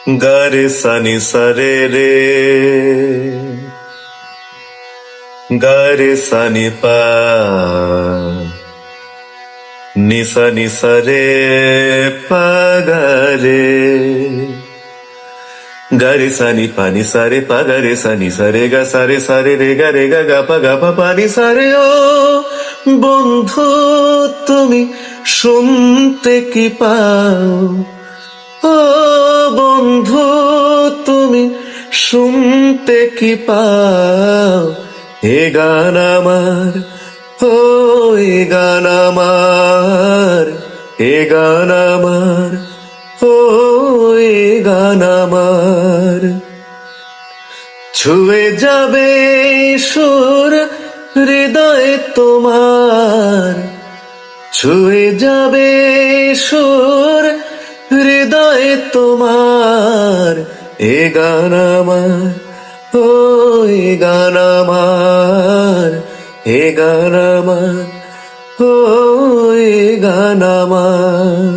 গারে সানি সারে রে গারে সানি পা নিসা নিসা রে পা গারে গারে সানি পানি সারে পা গারে সানি সারে গা সারে রে গা গা পা পানি সারে। ও বন্ধু তুমি শুনতে কি পাও, ও বন্ধু তুমি শুনতে কি পাও, এ গান আমার, ও এ গান আমার, এ গান আমার, ও এ গান আমার। ছুঁয়ে যাবে সুর হৃদয়ে তোমার, ছুঁয়ে যাবে সুর হৃদয়ে তোমার, এ গান আমার, ও এ গান আমার, এ গান আমার, ও এ গান আমার।